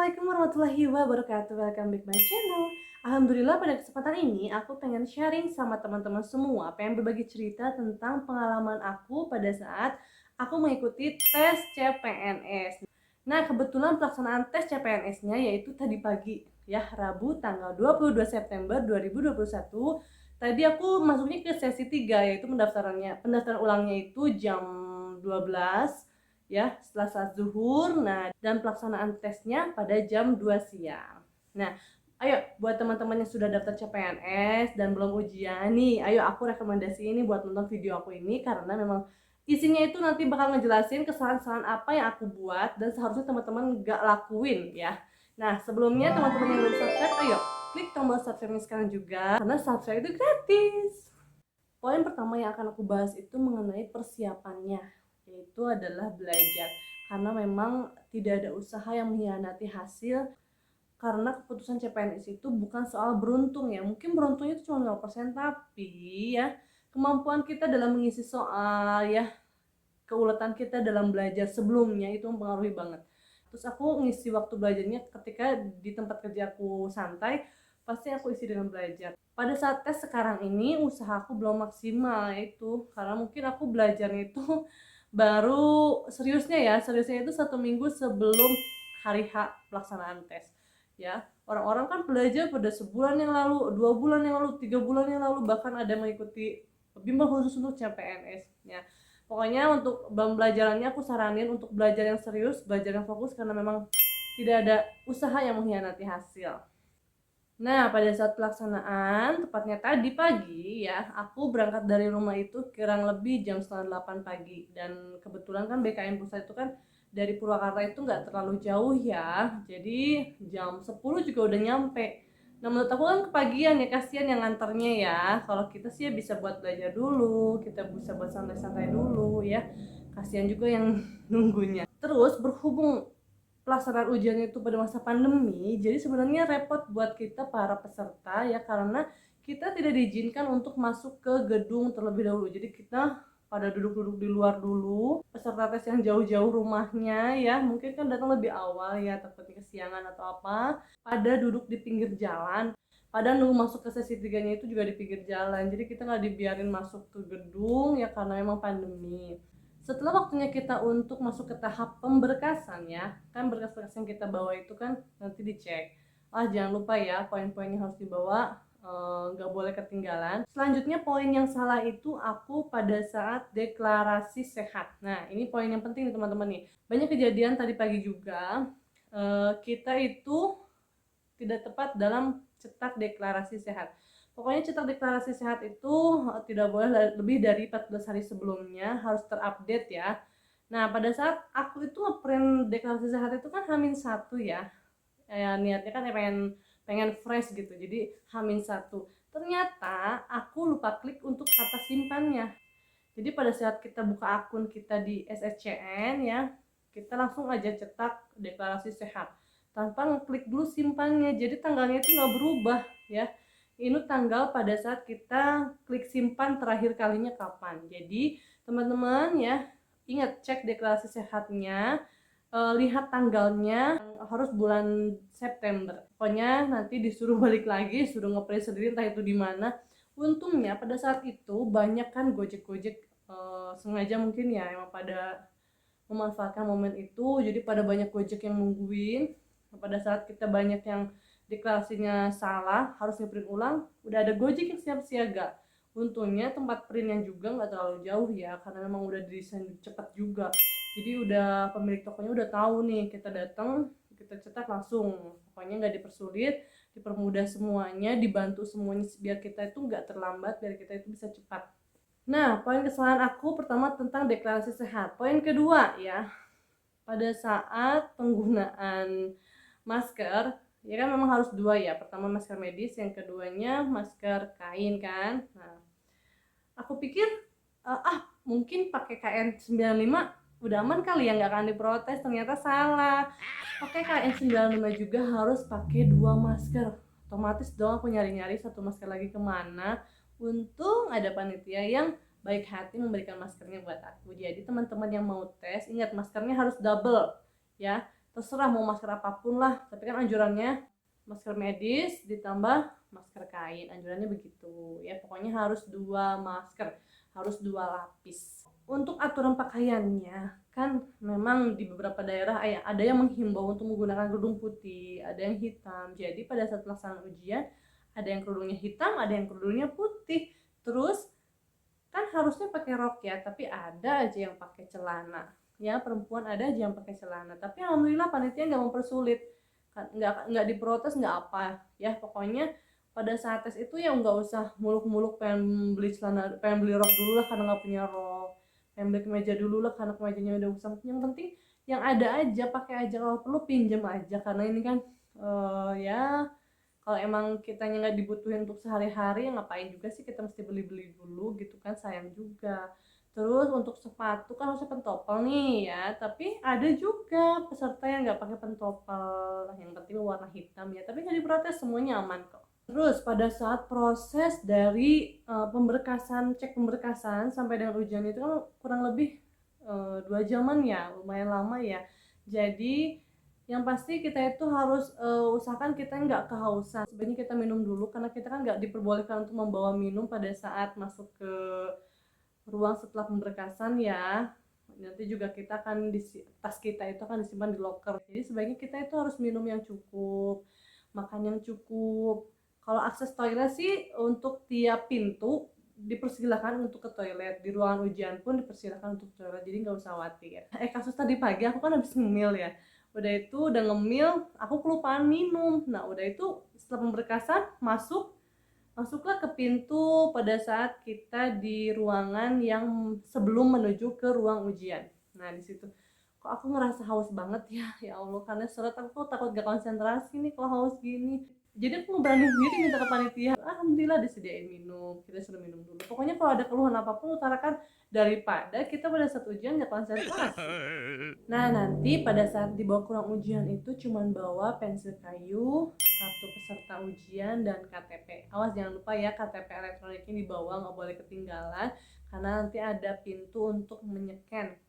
Assalamualaikum warahmatullahi wabarakatuh. Welcome back my channel. Alhamdulillah pada kesempatan ini aku pengen sharing sama teman-teman semua, pengen berbagi cerita tentang pengalaman aku pada saat aku mengikuti tes CPNS. Nah, kebetulan pelaksanaan tes CPNS-nya yaitu tadi pagi ya, Rabu tanggal 22 September 2021. Tadi aku masuknya ke sesi 3 yaitu pendaftaran ulangnya itu jam 12 ya, setelah saat zuhur. Nah, dan pelaksanaan tesnya pada jam 2 siang. Nah, ayo buat teman-teman yang sudah daftar CPNS dan belum ujian nih, ayo aku rekomendasi ini buat nonton video aku ini karena memang isinya itu nanti bakal ngejelasin kesalahan-kesalahan apa yang aku buat dan seharusnya teman-teman gak lakuin ya. Nah, sebelumnya teman-teman yang belum subscribe, ayo klik tombol subscribe sekarang juga karena subscribe itu gratis. Poin pertama yang akan aku bahas itu mengenai persiapannya, yaitu adalah belajar. Karena memang tidak ada usaha yang mengkhianati hasil, karena keputusan CPNS itu bukan soal beruntung ya. Mungkin beruntungnya itu cuma 0%, tapi ya kemampuan kita dalam mengisi soal ya, keuletan kita dalam belajar sebelumnya itu mempengaruhi banget. Terus aku ngisi waktu belajarnya ketika di tempat kerja aku santai, pasti aku isi dengan belajar. Pada saat tes sekarang ini usaha aku belum maksimal itu karena mungkin aku belajarnya itu baru seriusnya itu 1 minggu sebelum hari H pelaksanaan tes ya. Orang-orang kan belajar pada sebulan yang lalu, 2 bulan yang lalu, 3 bulan yang lalu, bahkan ada mengikuti bimbel khusus untuk CPNS ya. Pokoknya untuk pembelajarannya aku saranin untuk belajar yang serius, belajar yang fokus karena memang tidak ada usaha yang mengkhianati hasil. Nah, pada saat pelaksanaan, tepatnya tadi pagi ya, aku berangkat dari rumah itu kurang lebih jam setengah 8 pagi. Dan kebetulan kan BKM Pusat itu kan dari Purwakarta itu nggak terlalu jauh ya, jadi jam 10 juga udah nyampe. Nah, menurut aku kan kepagian ya, kasihan yang nganternya ya. Kalau kita sih ya bisa buat belajar dulu, kita bisa buat santai-santai dulu ya. Kasihan juga yang nunggunya. Terus berhubung pelaksanaan ujiannya itu pada masa pandemi, jadi sebenarnya repot buat kita para peserta ya, karena kita tidak diizinkan untuk masuk ke gedung terlebih dahulu. Jadi kita pada duduk-duduk di luar dulu. Peserta tes yang jauh-jauh rumahnya ya, mungkin kan datang lebih awal ya, takutnya kesiangan atau apa, pada duduk di pinggir jalan. Pada nunggu masuk ke sesi 3-nya itu juga di pinggir jalan. Jadi kita nggak dibiarin masuk ke gedung ya karena memang pandemi. Setelah waktunya kita untuk masuk ke tahap pemberkasan ya, kan berkas-berkas yang kita bawa itu kan nanti dicek. Jangan lupa ya poin-poin yang harus dibawa, nggak boleh ketinggalan. Selanjutnya poin yang salah itu aku pada saat deklarasi sehat. Nah, ini poin yang penting nih teman-teman nih. Banyak kejadian tadi pagi juga, kita itu tidak tepat dalam cetak deklarasi sehat. Pokoknya cetak deklarasi sehat itu tidak boleh lebih dari 14 hari sebelumnya, harus terupdate ya. Nah, pada saat aku itu ngeprint deklarasi sehat itu kan H-1 ya. Niatnya kan ya pengen fresh gitu. Jadi H-1. Ternyata aku lupa klik untuk kata simpannya. Jadi pada saat kita buka akun kita di SSCN ya, kita langsung aja cetak deklarasi sehat tanpa ngeklik dulu simpannya. Jadi tanggalnya itu nggak berubah ya. Ini tanggal pada saat kita klik simpan terakhir kalinya kapan. Jadi teman-teman ya, ingat cek deklarasi sehatnya, lihat tanggalnya harus bulan September. Pokoknya nanti disuruh balik lagi, suruh ngeprint sendiri entah itu di mana. Untungnya pada saat itu banyak kan Gojek-Gojek, sengaja mungkin ya emang pada memanfaatkan momen itu, jadi pada banyak Gojek yang nungguin. Pada saat kita banyak yang deklarasinya salah harus ngeprint ulang, udah ada Gojek yang siap siaga. Untungnya tempat printnya juga nggak terlalu jauh ya, karena memang udah desain cepat juga. Jadi udah pemilik tokonya udah tahu nih kita datang, kita cetak langsung. Pokoknya nggak dipersulit, dipermudah semuanya, dibantu semuanya biar kita itu nggak terlambat, biar kita itu bisa cepat. Nah, poin kesalahan aku pertama tentang deklarasi sehat. Poin kedua ya, pada saat penggunaan masker, ya kan memang harus dua ya. Pertama masker medis, yang keduanya masker kain kan. Nah, aku pikir mungkin pakai KN95 udah aman kali ya, nggak akan diprotes. Ternyata salah. Pakai KN95 juga harus pakai 2 masker. Otomatis dong aku nyari-nyari satu masker lagi kemana. Untung ada panitia yang baik hati memberikan maskernya buat aku. Jadi teman-teman yang mau tes, ingat maskernya harus double ya. terserah mau masker apapun lah, tapi kan anjurannya masker medis ditambah masker kain, anjurannya begitu ya. Pokoknya harus 2 masker, harus 2 lapis. Untuk aturan pakaiannya kan memang di beberapa daerah ada yang menghimbau untuk menggunakan kerudung putih, ada yang hitam. Jadi pada saat pelaksanaan ujian ada yang kerudungnya hitam, ada yang kerudungnya putih. Terus kan harusnya pakai rok ya, tapi ada aja yang pakai celana ya, perempuan ada aja yang pakai celana. Tapi alhamdulillah panitia nggak mempersulit, nggak diprotes, nggak apa ya. Pokoknya pada saat tes itu ya nggak usah muluk-muluk pengen beli celana, pengen beli rok dulu lah karena nggak punya rok, pengen beli kemeja dulu lah karena kemejanya udah usang. Yang penting yang ada aja pakai aja, kalau perlu pinjam aja karena ini kan ya kalau emang kitanya nggak dibutuhin untuk sehari-hari, ngapain juga sih kita mesti beli-beli dulu gitu kan, sayang juga. Terus untuk sepatu kan harusnya pentopel nih ya, tapi ada juga peserta yang nggak pakai pentopel, yang penting warna hitam ya, tapi nggak diprotes, semuanya aman kok. Terus pada saat proses dari pemberkasan, cek pemberkasan sampai dengan ujian itu kan kurang lebih 2 jaman ya, lumayan lama ya. Jadi yang pasti kita itu harus usahakan kita nggak kehausan. Sebaiknya kita minum dulu karena kita kan nggak diperbolehkan untuk membawa minum pada saat masuk ke ruang setelah pemberkasan ya. Nanti juga kita akan tas kita itu akan disimpan di locker. Jadi sebaiknya kita itu harus minum yang cukup, makan yang cukup. Kalau akses toilet sih untuk tiap pintu dipersilakan untuk ke toilet, di ruangan ujian pun dipersilakan untuk toilet, jadi nggak usah khawatir. Kasus tadi pagi aku kan habis ngemil ya, udah ngemil aku kelupaan minum. Nah udah itu setelah pemberkasan masuklah ke pintu pada saat kita di ruangan yang sebelum menuju ke ruang ujian. Nah di situ kok aku ngerasa haus banget ya, ya Allah, karena surat aku takut gak konsentrasi nih kalau haus gini. Jadi aku ngeberaniin diri minta ke panitia, alhamdulillah disediain minum, kita suruh minum dulu. Pokoknya kalau ada keluhan apapun utarakan, daripada kita pada saat ujian gak konsentrasi. Nah nanti pada saat dibawa ke ruang ujian itu cuman bawa pensil kayu, kartu peserta ujian, dan KTP. Awas jangan lupa ya, KTP elektroniknya dibawa, nggak boleh ketinggalan karena nanti ada pintu untuk menyeken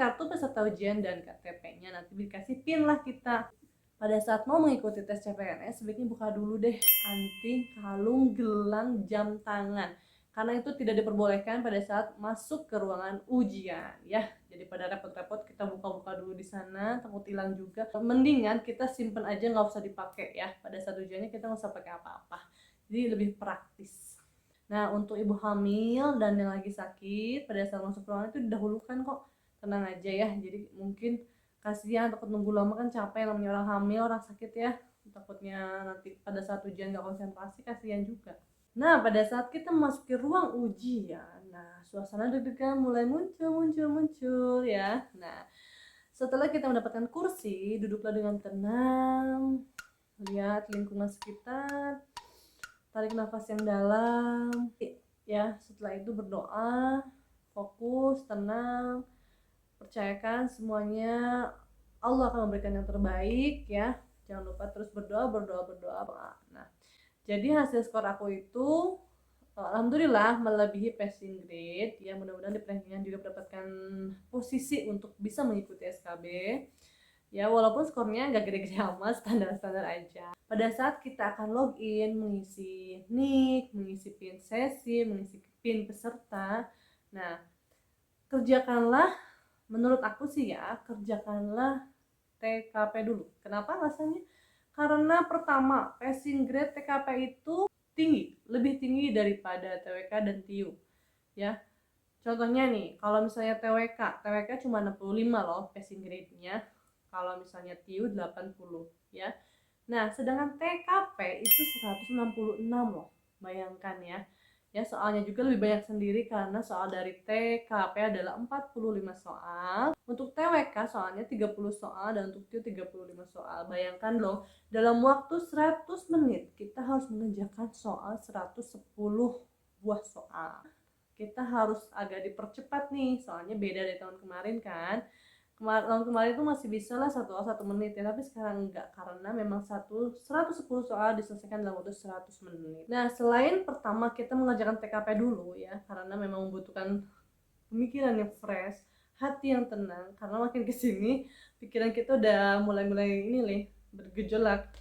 kartu peserta ujian dan KTP-nya. Nanti dikasih pin lah kita. Pada saat mau mengikuti tes CPNS sebaiknya buka dulu deh anting, kalung, gelang, jam tangan, karena itu tidak diperbolehkan pada saat masuk ke ruangan ujian ya. Jadi pada repot-repot kita buka-buka dulu di sana, takut hilang juga. Mendingan kita simpen aja, nggak usah dipakai ya. Pada saat ujiannya kita nggak usah pakai apa-apa, jadi lebih praktis. Nah untuk ibu hamil dan yang lagi sakit pada saat masuk ruangan itu didahulukan kok, tenang aja ya. Jadi mungkin kasihan, takut nunggu lama kan capek, namanya orang hamil, orang sakit ya, takutnya nanti pada saat ujian gak konsentrasi, kasihan juga. Nah pada saat kita memasuki ruang ujian, nah suasana deg-degan mulai muncul ya. Nah setelah kita mendapatkan kursi, duduklah dengan tenang, lihat lingkungan sekitar, tarik nafas yang dalam ya. Setelah itu berdoa, fokus, tenang, percayakan semuanya Allah akan memberikan yang terbaik ya. Jangan lupa terus berdoa. Nah jadi hasil skor aku itu alhamdulillah melebihi passing grade ya. Mudah-mudahan di rankingan juga mendapatkan posisi untuk bisa mengikuti SKB ya, walaupun skornya nggak gede-gede amat, standar-standar aja. Pada saat kita akan login, mengisi nick, mengisi pin sesi, mengisi pin peserta, nah kerjakanlah, menurut aku sih ya, kerjakanlah TKP dulu. Kenapa alasannya? Karena pertama, passing grade TKP itu tinggi, lebih tinggi daripada TWK dan TIU ya. Contohnya nih, kalau misalnya TWK cuma 65 loh passing grade-nya, kalau misalnya TIU 80 ya. Nah sedangkan TKP itu 166 loh, bayangkan ya. Ya soalnya juga lebih banyak sendiri karena soal dari TKP adalah 45 soal, untuk TWK soalnya 30 soal, dan untuk TIU 35 soal. Bayangkan loh, dalam waktu 100 menit kita harus mengerjakan soal 110 buah soal. Kita harus agak dipercepat nih, soalnya beda dari tahun kemarin kan. Tahun kemarin itu masih bisa lah 1 menit ya, tapi sekarang enggak karena memang 110 soal diselesaikan dalam waktu 100 menit. Nah selain pertama kita mengerjakan TKP dulu ya, karena memang membutuhkan pemikiran yang fresh, hati yang tenang, karena makin kesini pikiran kita udah mulai ini nih bergejolak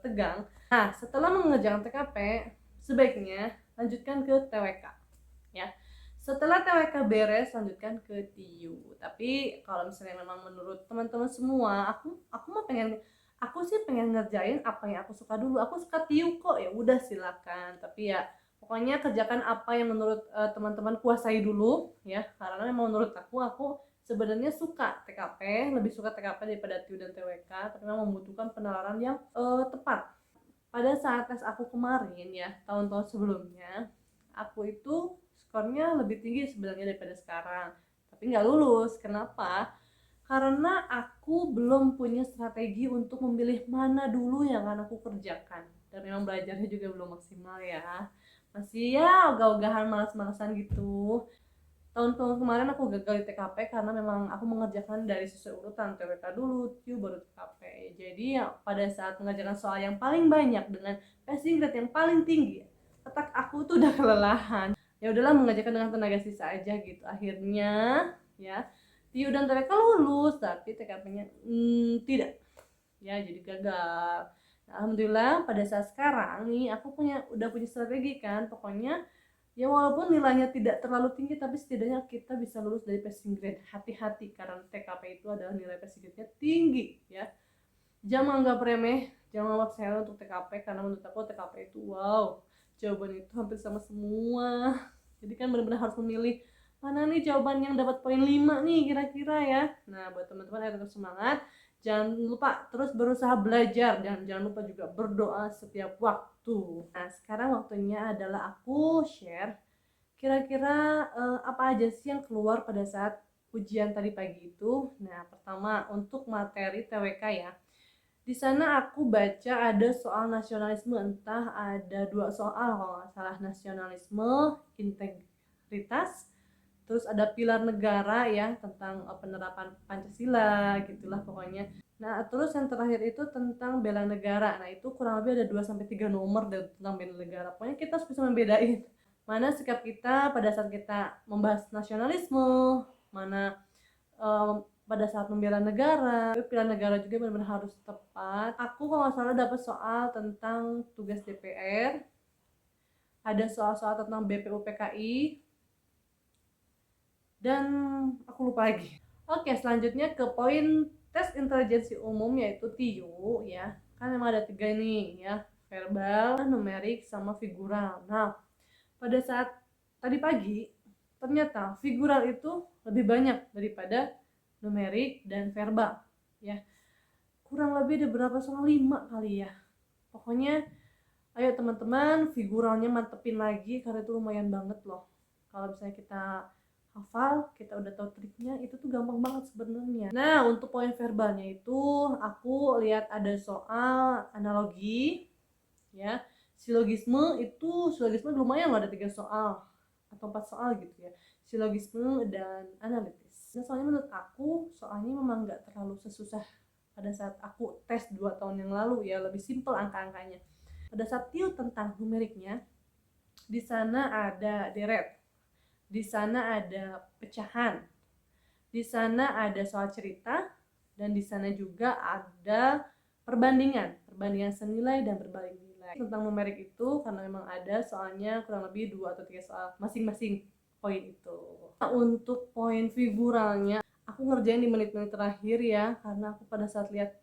tegang. Nah, setelah mengerjakan TKP, sebaiknya lanjutkan ke TWK ya. Setelah TWK beres, lanjutkan ke TIU. Tapi kalau misalnya memang menurut teman-teman semua, aku sih pengen ngerjain apa yang aku suka dulu. Aku suka TIU kok, ya udah silakan. Tapi ya pokoknya kerjakan apa yang menurut teman-teman kuasai dulu ya. Karena memang menurut aku sebenarnya suka TKP, lebih suka TKP daripada TIU dan TWK, tapi memang membutuhkan penalaran yang tepat. Pada saat tes aku kemarin ya, tahun-tahun sebelumnya, aku itu skornya lebih tinggi sebenarnya daripada sekarang, tapi nggak lulus. Kenapa? Karena aku belum punya strategi untuk memilih mana dulu yang akan aku kerjakan, dan memang belajarnya juga belum maksimal ya, masih ya ogah-ogahan malas-malasan gitu. Tahun-tahun kemarin aku gagal di TKP karena memang aku mengerjakan dari sesuai urutan, TWK dulu, TIU baru TKP. Jadi ya pada saat mengerjakan soal yang paling banyak dengan passing grade yang paling tinggi, otak aku tuh udah kelelahan. Ya udahlah, mengerjakan dengan tenaga sisa aja gitu. Akhirnya ya TIU dan TWK lulus, tapi TKP-nya tidak. Ya jadi gagal. Nah, alhamdulillah pada saat sekarang nih aku udah punya strategi kan. Pokoknya ya walaupun nilainya tidak terlalu tinggi, tapi setidaknya kita bisa lulus dari passing grade. Hati-hati karena TKP itu adalah nilai passing grade-nya tinggi ya. Jangan anggap remeh, jangan anggap sepele untuk TKP, karena menurut aku TKP itu wow, jawaban itu hampir sama semua. Jadi kan benar-benar harus memilih mana nih jawaban yang dapat poin 5 nih kira-kira ya. Nah, buat teman-teman yang tetap semangat, jangan lupa terus berusaha belajar, dan jangan lupa juga berdoa setiap waktu. Nah, sekarang waktunya adalah aku share kira-kira apa aja sih yang keluar pada saat ujian tadi pagi itu. Nah, pertama untuk materi TWK ya. Di sana aku baca ada soal nasionalisme, entah ada 2 soal kalau nggak salah, nasionalisme, integritas, terus ada pilar negara ya, tentang penerapan Pancasila gitulah pokoknya. Nah, terus yang terakhir itu tentang bela negara. Nah, itu kurang lebih ada 2 sampai 3 nomor tentang bela negara. Pokoknya kita harus bisa membedain mana sikap kita pada saat kita membahas nasionalisme, mana pada saat membela negara. Pilihan negara juga benar-benar harus tepat. Aku kalau nggak salah dapat soal tentang tugas DPR, ada soal-soal tentang BPUPKI, dan aku lupa lagi. Oke, selanjutnya ke poin tes intelijensi umum, yaitu TIU ya. Kan memang ada 3 nih ya, verbal, numerik, sama figural. Nah, pada saat tadi pagi ternyata figural itu lebih banyak daripada numerik dan verbal ya. Kurang lebih ada berapa soal, 5 kali ya. Pokoknya ayo teman-teman, figuralnya mantepin lagi karena itu lumayan banget loh. Kalau misalnya kita hafal, kita udah tahu triknya, itu tuh gampang banget sebenarnya. Nah, untuk poin verbalnya itu aku lihat ada soal analogi ya. Silogisme lumayan loh, ada 3 soal atau 4 soal gitu ya. Silogisme dan analitis. Nah, soalnya menurut aku soalnya memang nggak terlalu sesusah pada saat aku tes 2 tahun yang lalu ya, lebih simpel angka-angkanya. Pada saat TIU tentang numeriknya, di sana ada deret, di sana ada pecahan, di sana ada soal cerita, dan di sana juga ada perbandingan senilai dan berbanding nilai. Tentang numerik itu karena memang ada soalnya kurang lebih 2 atau 3 soal masing-masing poin itu. Nah, untuk poin figuralnya aku ngerjain di menit-menit terakhir ya, karena aku pada saat lihat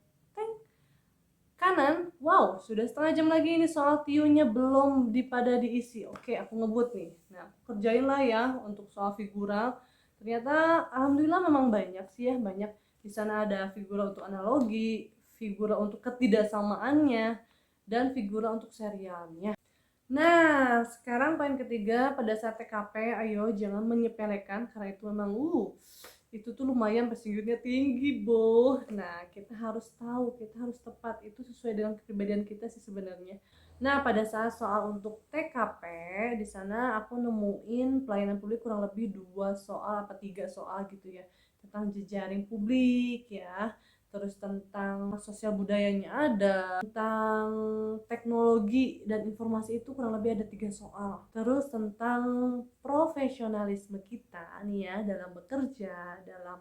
kanan, wow, sudah setengah jam lagi ini soal TIU-nya belum diisi. Oke, aku ngebut nih. Nah, kerjain lah ya untuk soal figural. Ternyata alhamdulillah memang banyak sih ya, banyak. Di sana ada figural untuk analogi, figural untuk ketidaksamaannya, dan figural untuk serialnya. Nah, sekarang poin ketiga pada saat TKP, ayo jangan menyepelekan karena itu memang itu tuh lumayan passing-nya tinggi, Bo. Nah, kita harus tahu, kita harus tepat, itu sesuai dengan kepribadian kita sih sebenarnya. Nah, pada saat soal untuk TKP, di sana aku nemuin pelayanan publik kurang lebih 2 soal apa 3 soal gitu ya, tentang jejaring publik ya, terus tentang sosial budayanya ada, tentang teknologi dan informasi itu kurang lebih ada 3 soal, terus tentang profesionalisme kita nih ya dalam bekerja, dalam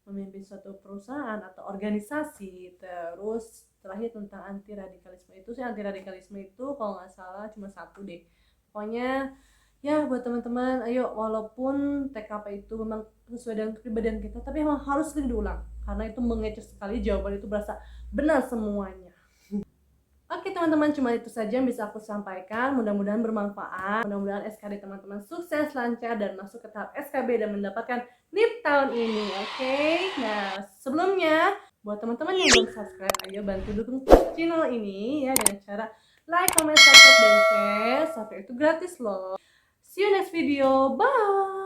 memimpin suatu perusahaan atau organisasi. Terus terakhir tentang anti radikalisme itu sih, anti radikalisme itu kalau nggak salah cuma satu deh. Pokoknya ya buat teman-teman, ayo walaupun TKP itu memang sesuai dengan kepribadian kita, tapi emang harus sering diulang karena itu mengecer sekali, jawaban itu berasa benar semuanya. Oke teman-teman, cuma itu saja yang bisa aku sampaikan. Mudah-mudahan bermanfaat. Mudah-mudahan SKD teman-teman sukses, lancar, dan masuk ke tahap SKB dan mendapatkan NIP tahun ini. Oke. Nah, sebelumnya buat teman-teman yang belum subscribe, ayo bantu dukung channel ini ya dengan cara like, comment, subscribe, dan share. Subscribe itu gratis loh. See you next video. Bye.